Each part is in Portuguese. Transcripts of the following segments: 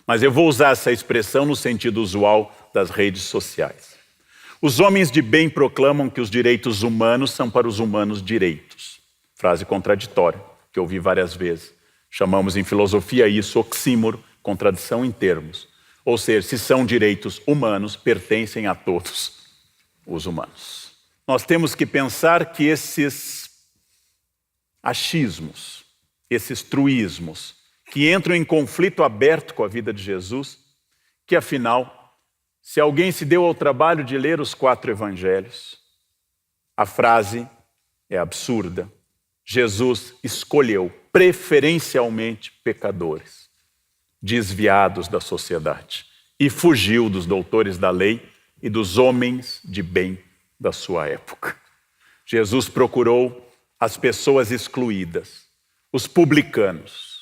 mas eu vou usar essa expressão no sentido usual das redes sociais. Os homens de bem proclamam que os direitos humanos são para os humanos direitos. Frase contraditória, que eu ouvi várias vezes. Chamamos em filosofia isso oxímoro, contradição em termos. Ou seja, se são direitos humanos, pertencem a todos os humanos. Nós temos que pensar que esses achismos, esses truísmos, que entram em conflito aberto com a vida de Jesus, que afinal, se alguém se deu ao trabalho de ler os 4 evangelhos, a frase é absurda. Jesus escolheu preferencialmente pecadores, desviados da sociedade, e fugiu dos doutores da lei e dos homens de bem da sua época. Jesus procurou as pessoas excluídas, os publicanos,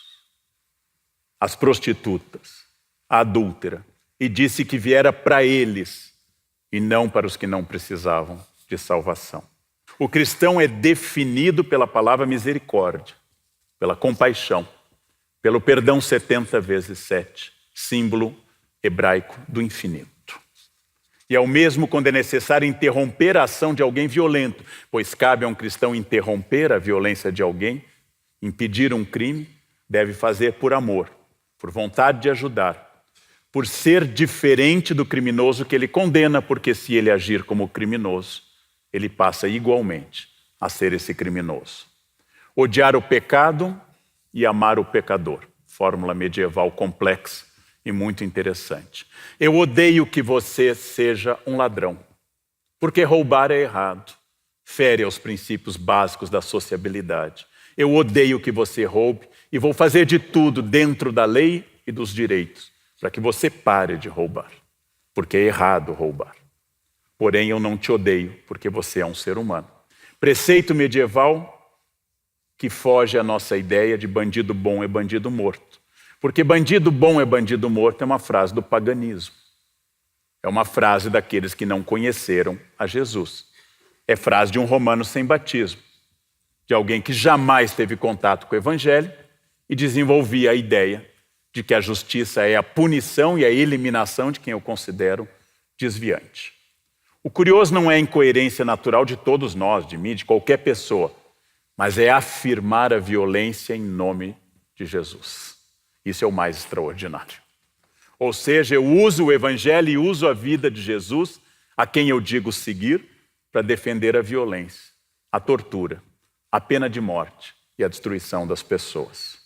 as prostitutas, a adúltera, e disse que viera para eles e não para os que não precisavam de salvação. O cristão é definido pela palavra misericórdia, pela compaixão, pelo perdão 70 vezes 7, símbolo hebraico do infinito. E é o mesmo quando é necessário interromper a ação de alguém violento, pois cabe a um cristão interromper a violência de alguém, impedir um crime, deve fazer por amor, por vontade de ajudar, por ser diferente do criminoso que ele condena, porque se ele agir como criminoso, ele passa igualmente a ser esse criminoso. Odiar o pecado e amar o pecador. Fórmula medieval complexa e muito interessante. Eu odeio que você seja um ladrão, porque roubar é errado, fere aos princípios básicos da sociabilidade. Eu odeio que você roube e vou fazer de tudo dentro da lei e dos direitos para que você pare de roubar, porque é errado roubar. Porém, eu não te odeio, porque você é um ser humano. Preceito medieval que foge à nossa ideia de bandido bom é bandido morto. Porque bandido bom é bandido morto é uma frase do paganismo. É uma frase daqueles que não conheceram a Jesus. É frase de um romano sem batismo. De alguém que jamais teve contato com o evangelho e desenvolvia a ideia de que a justiça é a punição e a eliminação de quem eu considero desviante. O curioso não é a incoerência natural de todos nós, de mim, de qualquer pessoa, mas é afirmar a violência em nome de Jesus. Isso é o mais extraordinário. Ou seja, eu uso o evangelho e uso a vida de Jesus, a quem eu digo seguir, para defender a violência, a tortura, a pena de morte e a destruição das pessoas.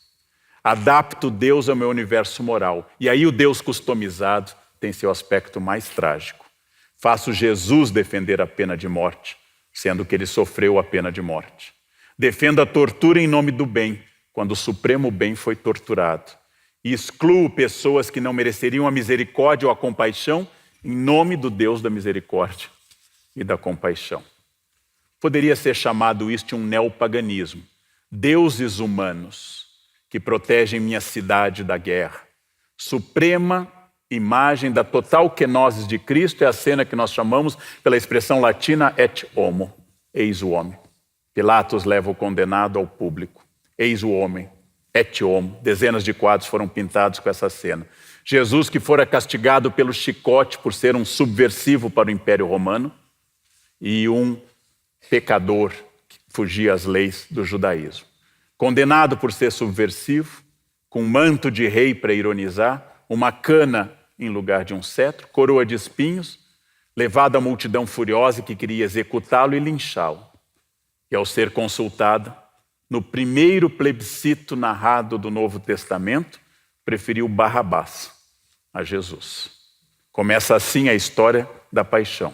Adapto Deus ao meu universo moral. E aí o Deus customizado tem seu aspecto mais trágico. Faço Jesus defender a pena de morte, sendo que ele sofreu a pena de morte. Defendo a tortura em nome do bem, quando o supremo bem foi torturado. E excluo pessoas que não mereceriam a misericórdia ou a compaixão em nome do Deus da misericórdia e da compaixão. Poderia ser chamado isto de um neopaganismo. Deuses humanos que protegem minha cidade da guerra. Suprema imagem da total kenosis de Cristo é a cena que nós chamamos pela expressão latina et homo, eis o homem. Pilatos leva o condenado ao público. Eis o homem, et homo. Dezenas de quadros foram pintados com essa cena. Jesus que fora castigado pelo chicote por ser um subversivo para o Império Romano e um pecador que fugia às leis do judaísmo. Condenado por ser subversivo, com um manto de rei para ironizar, uma cana em lugar de um cetro, coroa de espinhos, levado à multidão furiosa que queria executá-lo e linchá-lo. E ao ser consultado, no primeiro plebiscito narrado do Novo Testamento, preferiu Barrabás a Jesus. Começa assim a história da paixão.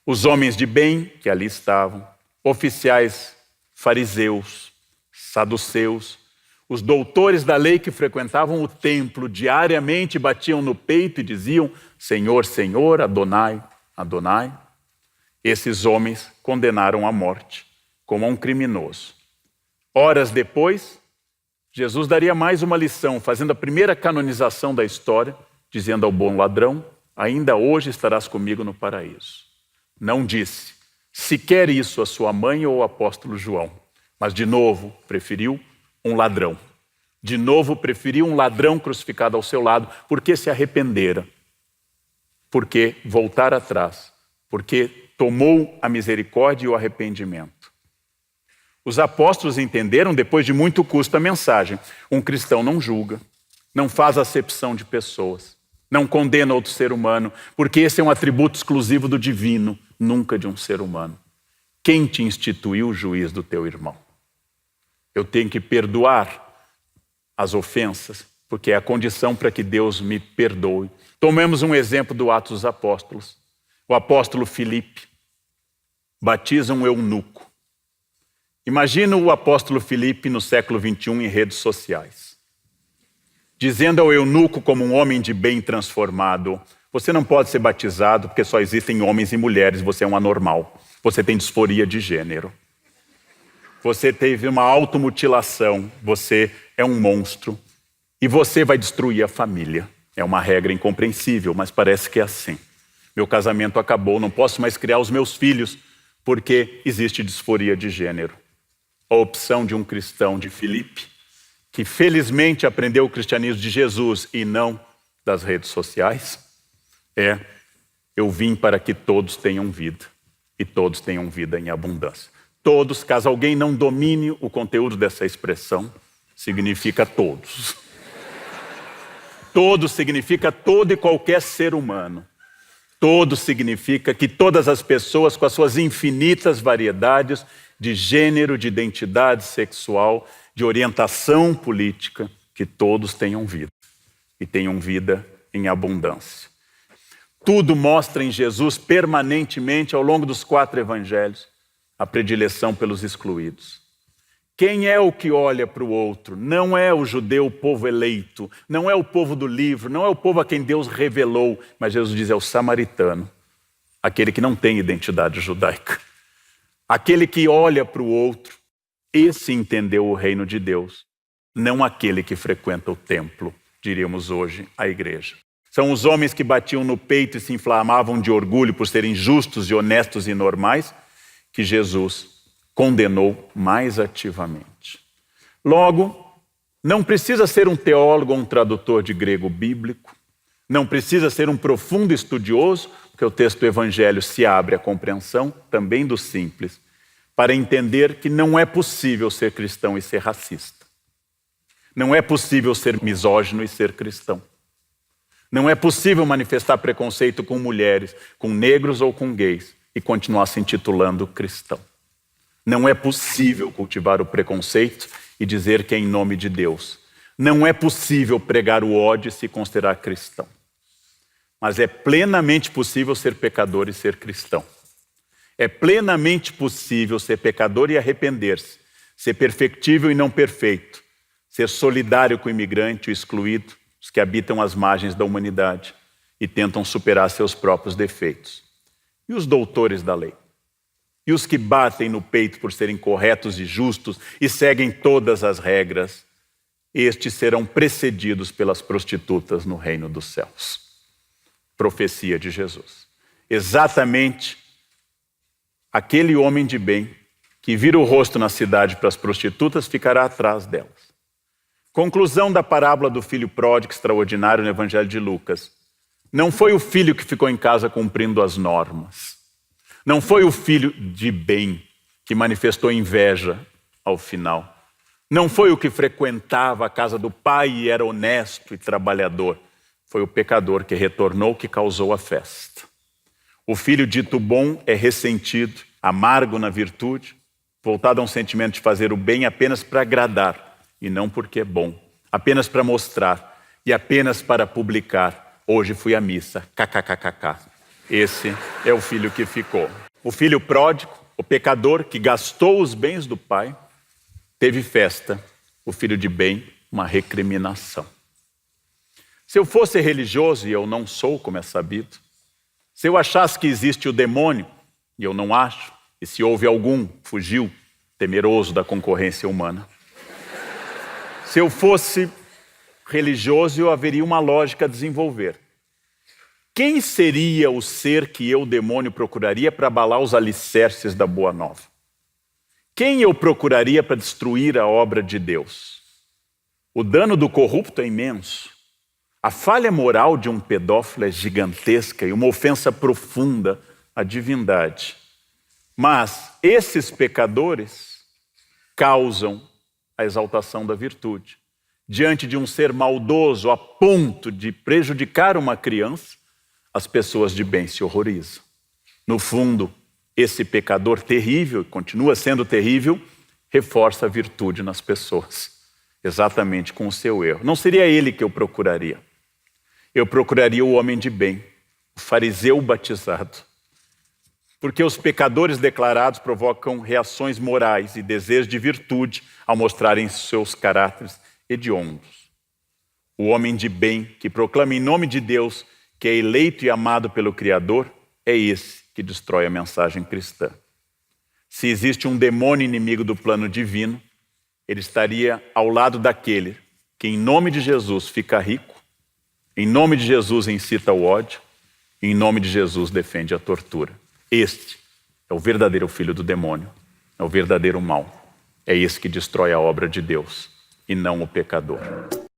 Os homens de bem que ali estavam, oficiais fariseus, saduceus, os doutores da lei que frequentavam o templo diariamente batiam no peito e diziam: Senhor, Senhor, Adonai, Adonai. Esses homens condenaram à morte como a um criminoso. Horas depois, Jesus daria mais uma lição, fazendo a primeira canonização da história, dizendo ao bom ladrão: ainda hoje estarás comigo no paraíso. Não disse sequer isso a sua mãe ou ao apóstolo João, mas de novo preferiu um ladrão De novo, preferiu um ladrão crucificado ao seu lado, porque se arrependera, porque voltar atrás, porque tomou a misericórdia e o arrependimento. Os apóstolos entenderam, depois de muito custo, a mensagem. Um cristão não julga, não faz acepção de pessoas, não condena outro ser humano, porque esse é um atributo exclusivo do divino, nunca de um ser humano. Quem te instituiu o juiz do teu irmão? Eu tenho que perdoar as ofensas, porque é a condição para que Deus me perdoe. Tomemos um exemplo do Atos dos Apóstolos. O apóstolo Filipe batiza um eunuco. Imagina o apóstolo Filipe no século 21 em redes sociais, dizendo ao eunuco como um homem de bem transformado: você não pode ser batizado porque só existem homens e mulheres, você é um anormal, você tem disforia de gênero, você teve uma automutilação, você é um monstro e você vai destruir a família. É uma regra incompreensível, mas parece que é assim. Meu casamento acabou, não posso mais criar os meus filhos porque existe disforia de gênero. A opção de um cristão de Filipe, que felizmente aprendeu o cristianismo de Jesus e não das redes sociais, é: eu vim para que todos tenham vida, e todos tenham vida em abundância. Todos, caso alguém não domine o conteúdo dessa expressão, significa todos. Todos significa todo e qualquer ser humano. Todo significa que todas as pessoas, com as suas infinitas variedades de gênero, de identidade sexual, de orientação política, que todos tenham vida. E tenham vida em abundância. Tudo mostra em Jesus permanentemente, ao longo dos 4 evangelhos, a predileção pelos excluídos. Quem é o que olha para o outro? Não é o judeu, o povo eleito, não é o povo do livro, não é o povo a quem Deus revelou, mas Jesus diz: é o samaritano, aquele que não tem identidade judaica. Aquele que olha para o outro, esse entendeu o reino de Deus, não aquele que frequenta o templo, diríamos hoje, a igreja. São os homens que batiam no peito e se inflamavam de orgulho por serem justos e honestos e normais, que Jesus condenou mais ativamente. Logo, não precisa ser um teólogo ou um tradutor de grego bíblico, não precisa ser um profundo estudioso, porque o texto do Evangelho se abre à compreensão também do simples, para entender que não é possível ser cristão e ser racista. Não é possível ser misógino e ser cristão. Não é possível manifestar preconceito com mulheres, com negros ou com gays e continuar se intitulando cristão. Não é possível cultivar o preconceito e dizer que é em nome de Deus. Não é possível pregar o ódio e se considerar cristão. Mas é plenamente possível ser pecador e ser cristão. É plenamente possível ser pecador e arrepender-se, ser perfectível e não perfeito, ser solidário com o imigrante, o excluído, os que habitam as margens da humanidade e tentam superar seus próprios defeitos. E os doutores da lei? E os que batem no peito por serem corretos e justos e seguem todas as regras, estes serão precedidos pelas prostitutas no reino dos céus. Profecia de Jesus. Exatamente aquele homem de bem que vira o rosto na cidade para as prostitutas ficará atrás delas. Conclusão da parábola do filho pródigo extraordinário no Evangelho de Lucas. Não foi o filho que ficou em casa cumprindo as normas. Não foi o filho de bem que manifestou inveja ao final. Não foi o que frequentava a casa do pai e era honesto e trabalhador. Foi o pecador que retornou que causou a festa. O filho dito bom é ressentido, amargo na virtude, voltado a um sentimento de fazer o bem apenas para agradar e não porque é bom, apenas para mostrar e apenas para publicar. Hoje fui à missa, kkkk. Esse é o filho que ficou. O filho pródigo, o pecador que gastou os bens do pai, teve festa. O filho de bem, uma recriminação. Se eu fosse religioso, e eu não sou, como é sabido, se eu achasse que existe o demônio, e eu não acho, e se houve algum, fugiu, temeroso da concorrência humana. Se eu fosse religioso, eu haveria uma lógica a desenvolver. Quem seria o ser que eu, demônio, procuraria para abalar os alicerces da Boa Nova? Quem eu procuraria para destruir a obra de Deus? O dano do corrupto é imenso. A falha moral de um pedófilo é gigantesca e uma ofensa profunda à divindade. Mas esses pecadores causam a exaltação da virtude. Diante de um ser maldoso a ponto de prejudicar uma criança, as pessoas de bem se horrorizam. No fundo, esse pecador terrível, e continua sendo terrível, reforça a virtude nas pessoas, exatamente com o seu erro. Não seria ele que eu procuraria. Eu procuraria o homem de bem, o fariseu batizado. Porque os pecadores declarados provocam reações morais e desejo de virtude ao mostrarem seus caráteres hediondos. O homem de bem, que proclama em nome de Deus, que é eleito e amado pelo Criador, é esse que destrói a mensagem cristã. Se existe um demônio inimigo do plano divino, ele estaria ao lado daquele que em nome de Jesus fica rico, em nome de Jesus incita o ódio, e em nome de Jesus defende a tortura. Este é o verdadeiro filho do demônio, é o verdadeiro mal. É esse que destrói a obra de Deus e não o pecador.